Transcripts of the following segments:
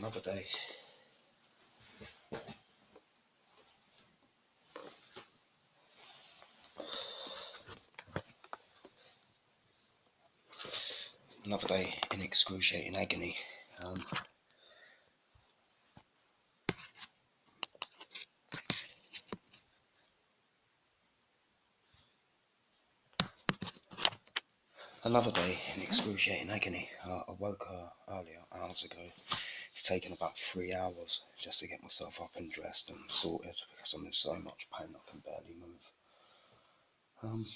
Another day. Another day in excruciating agony. Another day in excruciating agony. I woke earlier, hours ago. It's taken about 3 hours just to get myself up and dressed and sorted because I'm in so much pain I can barely move.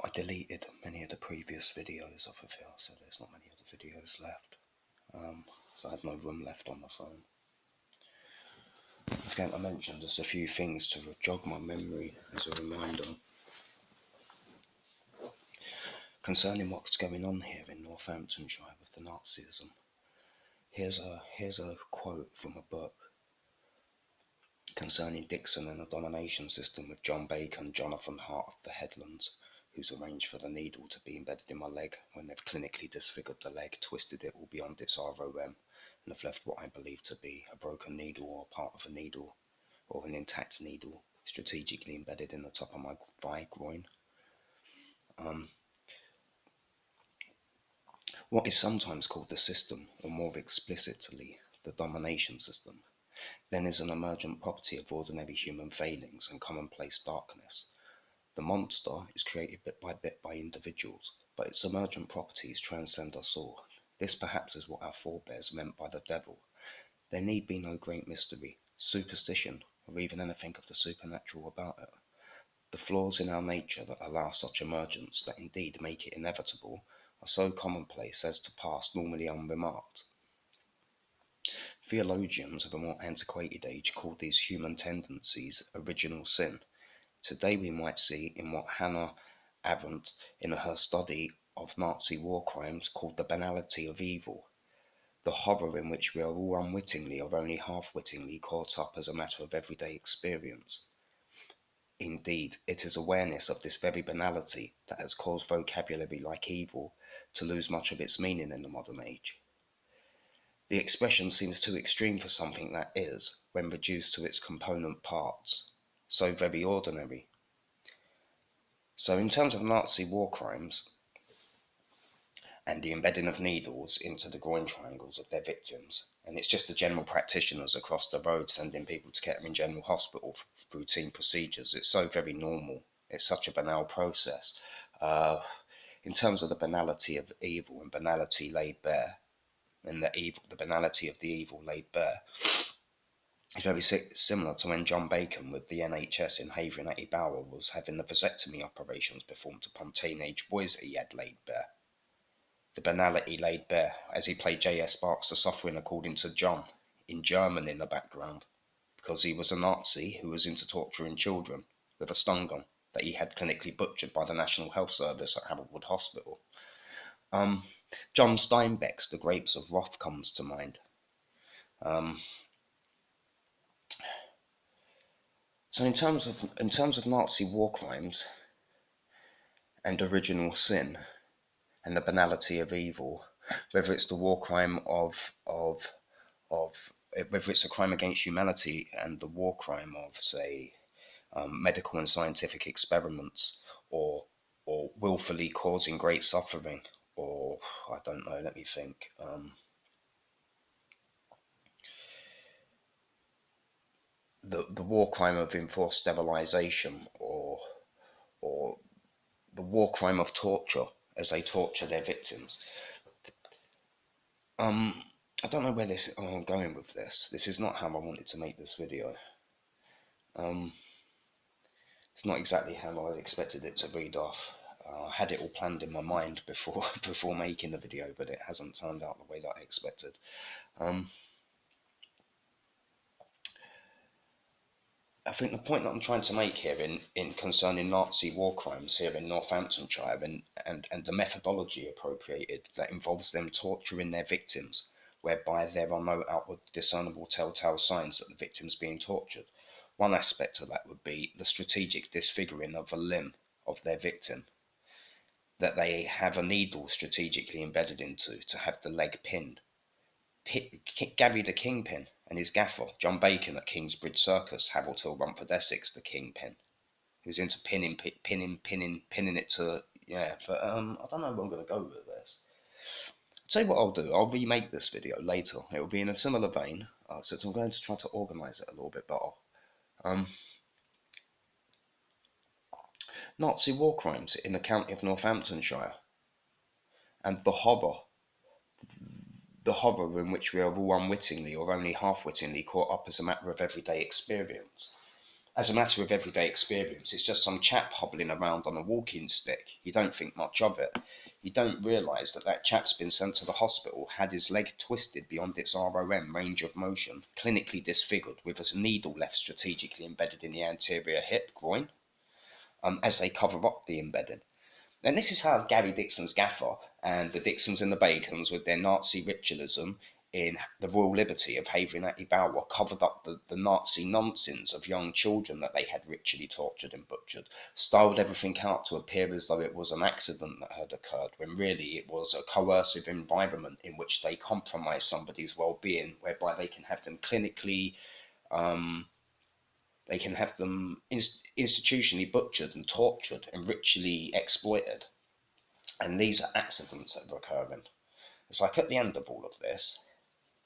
I deleted many of the previous videos off of here, so there's not many other videos left. So I had no room left on the phone. I forgot to mention just a few things to jog my memory as a reminder concerning what's going on here in Northamptonshire with the Nazism. Here's a quote from a book concerning Dixon and the domination system with John Bacon, Jonathan Hart of the Headlands, who's arranged for the needle to be embedded in my leg when they've clinically disfigured the leg, twisted it all beyond its ROM, and have left what I believe to be a broken needle or part of a needle or an intact needle strategically embedded in the top of my thigh groin. What is sometimes called the system, or more explicitly, the domination system, then is an emergent property of ordinary human failings and commonplace darkness. The monster is created bit by individuals, but its emergent properties transcend us all. This perhaps is what our forebears meant by the devil. There need be no great mystery, superstition, or even anything of the supernatural about it. The flaws in our nature that allow such emergence, that indeed make it inevitable, are so commonplace as to pass normally unremarked. Theologians of a more antiquated age called these human tendencies original sin. Today we might see in what Hannah Arendt, in her study of Nazi war crimes, called the banality of evil, the horror in which we are all unwittingly or only half-wittingly caught up as a matter of everyday experience. Indeed, it is awareness of this very banality that has caused vocabulary like evil to lose much of its meaning in the modern age. The expression seems too extreme for something that is, when reduced to its component parts, so very ordinary. So in terms of Nazi war crimes and the embedding of needles into the groin triangles of their victims, and it's just the general practitioners across the road sending people to Kettering General Hospital for routine procedures, it's so very normal. It's such a banal process. In terms of the banality of evil and banality laid bare, and the banality of the evil laid bare, it's very similar to when John Bacon with the NHS in Havering at Bower was having the vasectomy operations performed upon teenage boys that he had laid bare. The banality laid bare as he played J.S. Bach's The Suffering According to John in German in the background, because he was a Nazi who was into torturing children with a stun gun that he had clinically butchered by the National Health Service at Haverwood Hospital. John Steinbeck's The Grapes of Wrath comes to mind. So in terms of Nazi war crimes and original sin and the banality of evil, whether it's the war crime of whether it's a crime against humanity and the war crime of, say, medical and scientific experiments, or willfully causing great suffering, or I don't know, let me think. The war crime of enforced sterilization, or the war crime of torture as they torture their victims. I don't know where I'm going with this. This is not how I wanted to make this video. It's not exactly how I expected it to read off. I had it all planned in my mind before making the video, but it hasn't turned out the way that I expected. I think the point that I'm trying to make here in concerning Nazi war crimes here in Northamptonshire and the methodology appropriated that involves them torturing their victims, whereby there are no outward discernible telltale signs that the victim's being tortured. One aspect of that would be the strategic disfiguring of a limb of their victim, that they have a needle strategically embedded into to have the leg pinned. Gary the Kingpin and his gaffer, John Bacon at Kingsbridge Circus, Harold Till Rumford Essex, the Kingpin. He was into pinning it to, yeah, but I don't know where I'm going to go with this. I'll tell you what I'll do. I'll remake this video later. It will be in a similar vein, so I'm going to try to organise it a little bit better. Nazi war crimes in the county of Northamptonshire, and the horror in which we are all unwittingly or only half-wittingly caught up as a matter of everyday experience. As a matter of everyday experience, it's just some chap hobbling around on a walking stick. You don't think much of it. You don't realise that chap's been sent to the hospital, had his leg twisted beyond its ROM range of motion, clinically disfigured, with a needle left strategically embedded in the anterior hip groin, as they cover up the embedding. And this is how Gary Dixon's gaffer and the Dixons and the Bacons, with their Nazi ritualism in the Royal Liberty of Havering Abbey Bower, covered up the Nazi nonsense of young children that they had ritually tortured and butchered, styled everything out to appear as though it was an accident that had occurred, when really it was a coercive environment in which they compromise somebody's well-being, whereby they can have them clinically they can have them institutionally butchered and tortured and ritually exploited. And these are accidents that are occurring. It's like at the end of all of this,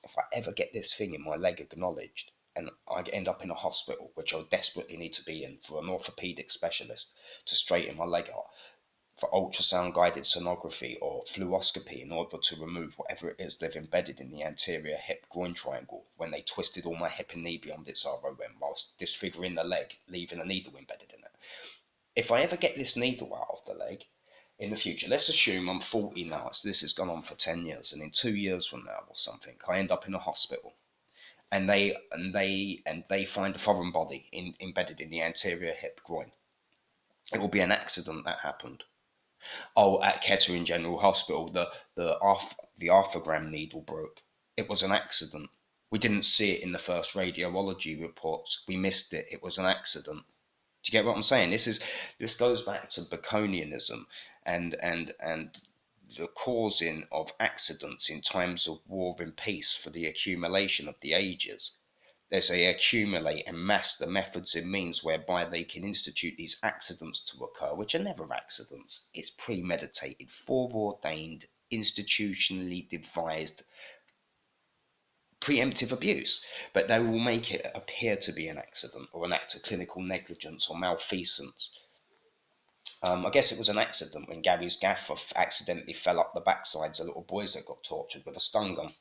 if I ever get this thing in my leg acknowledged and I end up in a hospital, which I desperately need to be in for an orthopaedic specialist to straighten my leg out, for ultrasound guided sonography or fluoroscopy in order to remove whatever it is they've embedded in the anterior hip groin triangle when they twisted all my hip and knee beyond its ROM whilst disfiguring the leg, leaving a needle embedded in it. If I ever get this needle out of the leg in the future, let's assume I'm 40 now, so this has gone on for 10 years, and in 2 years from now or something, I end up in a hospital and they find a foreign body embedded in the anterior hip groin. It will be an accident that happened. Oh, at Kettering General Hospital, the arthrogram needle broke. It was an accident. We didn't see it in the first radiology reports. We missed it. It was an accident. Do you get what I'm saying? This goes back to Baconianism and the causing of accidents in times of war and peace for the accumulation of the ages. As they accumulate and mass the methods and means whereby they can institute these accidents to occur, which are never accidents. It's premeditated, foreordained, institutionally devised, preemptive abuse, but they will make it appear to be an accident or an act of clinical negligence or malfeasance. I guess it was an accident when Gary's gaffer accidentally fell up the backsides of little boys that got tortured with a stun gun.